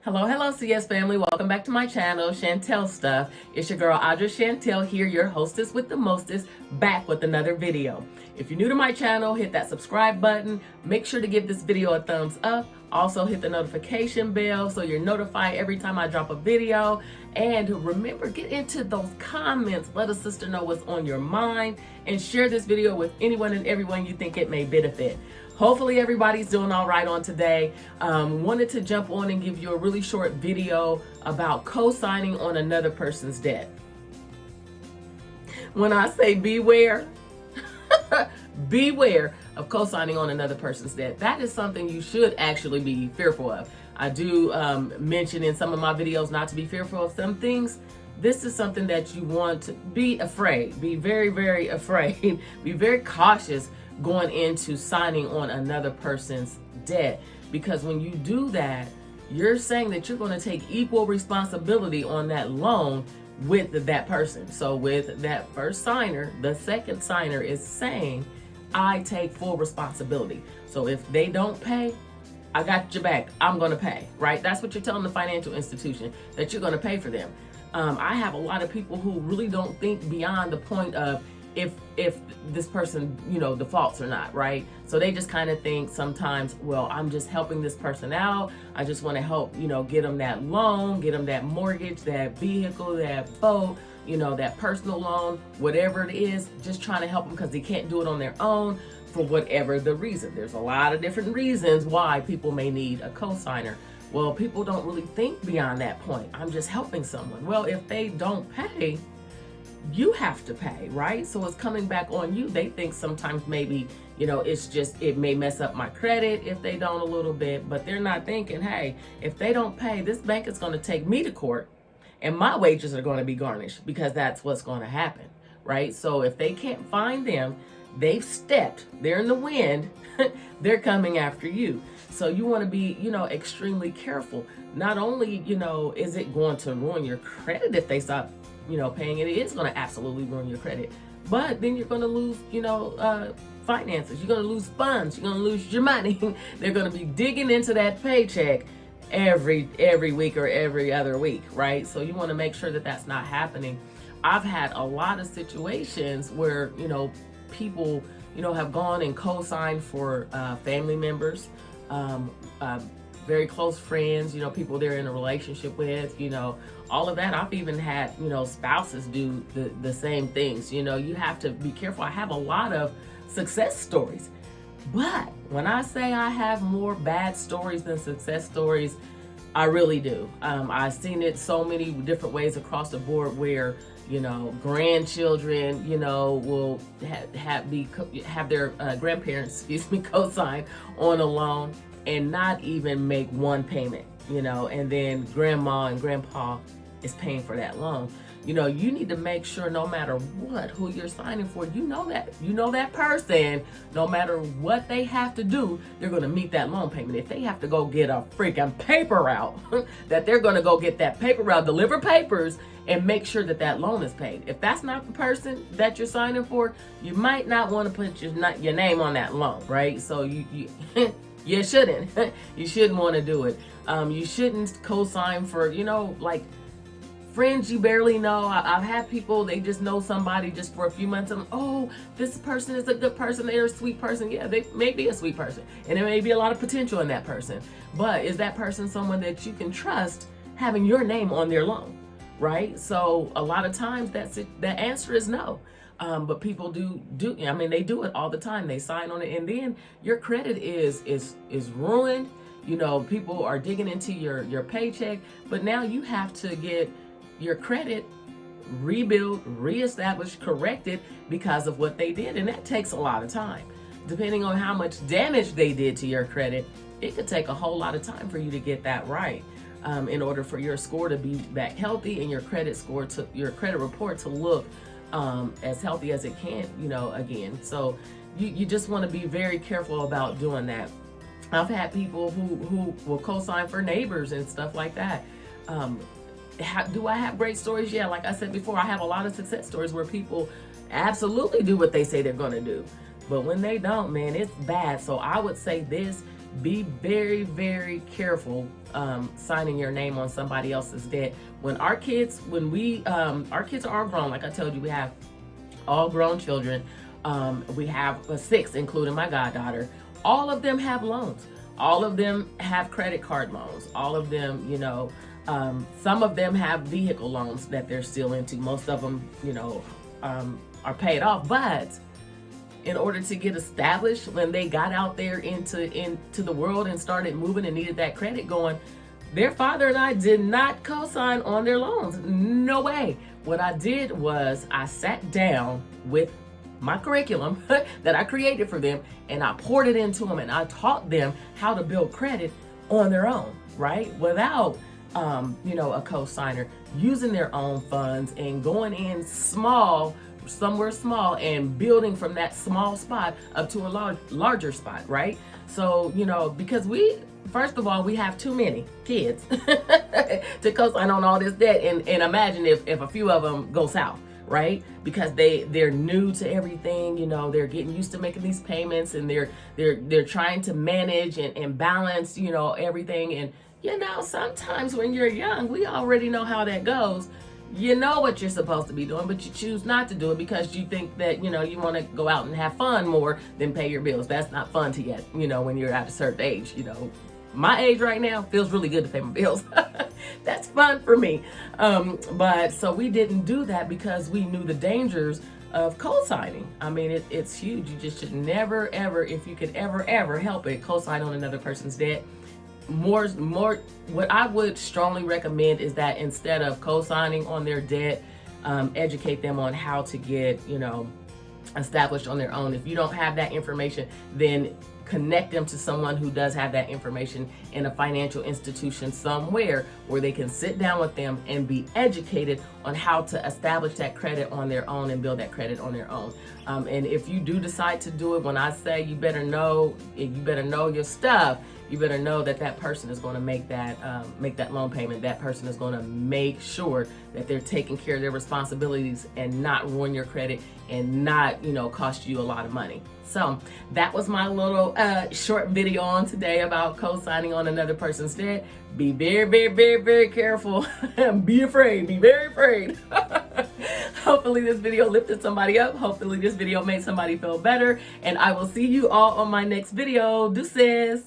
Hello, CS family. Welcome back to my channel, Chantel Stuff. It's your girl, Audra Chantel here, your hostess with the mostest, back with another video. If you're new to my channel, hit that subscribe button. Make sure to give this video a thumbs up. Also, hit the notification bell so you're notified every time I drop a video. And remember, get into those comments. Let a sister know what's on your mind and share this video with anyone and everyone you think it may benefit. Hopefully everybody's doing all right on today. Wanted to jump on and give you a really short video about co-signing on another person's debt. When I say beware, beware of co-signing on another person's debt. That is something you should actually be fearful of. I do mention in some of my videos not to be fearful of some things. This is something that you want to be afraid. Be very, very afraid. Be very cautious going into signing on another person's debt, because when you do that, you're saying that you're going to take equal responsibility on that loan with that person. So with that first signer, the second signer is saying, I take full responsibility. So if they don't pay, I got your back. I'm going to pay, right? That's what you're telling the financial institution, that you're going to pay for them. I have a lot of people who really don't think beyond the point of if this person, defaults or not, right? So they just kind of think sometimes, well, I'm just helping this person out. I just want to help, get them that loan, get them that mortgage, that vehicle, that boat, that personal loan, whatever it is, just trying to help them because they can't do it on their own for whatever the reason. There's a lot of different reasons why people may need a co-signer. Well, people don't really think beyond that point. I'm just helping someone. Well, if they don't pay, you have to pay, right? So it's coming back on you. They think sometimes maybe, it's just, it may mess up my credit if they don't a little bit, but they're not thinking, hey, if they don't pay, this bank is going to take me to court and my wages are going to be garnished, because that's what's going to happen, right? So if they can't find them, they've stepped, they're in the wind, they're coming after you. So you want to be, extremely careful. Not only, is it going to ruin your credit if they stop paying it, it is going to absolutely ruin your credit. But then you're going to lose, finances. You're going to lose funds. You're going to lose your money. They're going to be digging into that paycheck every week or every other week, right? So you want to make sure that that's not happening. I've had a lot of situations where, people, have gone and co-signed for family members, very close friends, people they're in a relationship with, all of that. I've even had, spouses do the same things. You have to be careful. I have a lot of success stories, but when I say I have more bad stories than success stories, I really do. I've seen it so many different ways across the board where, grandchildren, will have their grandparents, co-sign on a loan and not even make one payment, and then grandma and grandpa is paying for that loan. You need to make sure no matter what, who you're signing for, that person, no matter what they have to do, they're going to meet that loan payment. If they have to go get a freaking paper route, that they're going to go get that paper route, deliver papers, and make sure that that loan is paid. If that's not the person that you're signing for, you might not want to put your name on that loan, right? So you you shouldn't. You shouldn't want to do it. You shouldn't co-sign for, like friends you barely know. I've had people, they just know somebody just for a few months, and oh, this person is a good person, they're a sweet person. Yeah, they may be a sweet person, and there may be a lot of potential in that person. But is that person someone that you can trust having your name on their loan, right? So a lot of times the answer is no. But people do, they do it all the time. They sign on it, and then your credit is ruined. People are digging into your paycheck, but now you have to get your credit rebuilt, reestablished, corrected because of what they did. And that takes a lot of time. Depending on how much damage they did to your credit, it could take a whole lot of time for you to get that right. In order for your score to be back healthy and your credit report to look as healthy as it can, again. So you just want to be very careful about doing that. I've had people who will co-sign for neighbors and stuff like that. Do I have great stories? Yeah, like I said before, I have a lot of success stories where people absolutely do what they say they're going to do. But when they don't, man, it's bad. So I would say this, be very, very careful signing your name on somebody else's debt. When our kids are all grown, like I told you, we have all grown children. We have 6, including my goddaughter. All of them have loans. All of them have credit card loans. All of them, some of them have vehicle loans that they're still into. Most of them, are paid off. But in order to get established, when they got out there into the world and started moving and needed that credit going, their father and I did not co-sign on their loans. No way. What I did was I sat down with my curriculum that I created for them, and I poured it into them, and I taught them how to build credit on their own, right? Without, a co-signer, using their own funds and going in somewhere small and building from that small spot up to a larger spot, right? So, because first of all, we have too many kids to co-sign on all this debt, and imagine if a few of them go south, right? Because they're new to everything, they're getting used to making these payments, and they're trying to manage and balance, everything. And sometimes when you're young, we already know how that goes. You know what you're supposed to be doing, but you choose not to do it because you think that, you want to go out and have fun more than pay your bills. That's not fun to get, when you're at a certain age. My age right now feels really good to pay my bills. That's fun for me. But so we didn't do that because we knew the dangers of co-signing. I mean, it's huge. You just should never, ever, if you could ever help it, co-sign on another person's debt. More, what I would strongly recommend is that instead of co-signing on their debt, educate them on how to get, established on their own. If you don't have that information, then connect them to someone who does have that information in a financial institution somewhere where they can sit down with them and be educated on how to establish that credit on their own and build that credit on their own. And if you do decide to do it, when I say you better know your stuff, you better know that person is going to make that loan payment. That person is going to make sure that they're taking care of their responsibilities and not ruin your credit and not, cost you a lot of money. So that was my little short video on today about co-signing on another person's debt. Be very, very, very, very careful. Be afraid. Be very afraid. Hopefully this video lifted somebody up. Hopefully this video made somebody feel better. And I will see you all on my next video. Deuces.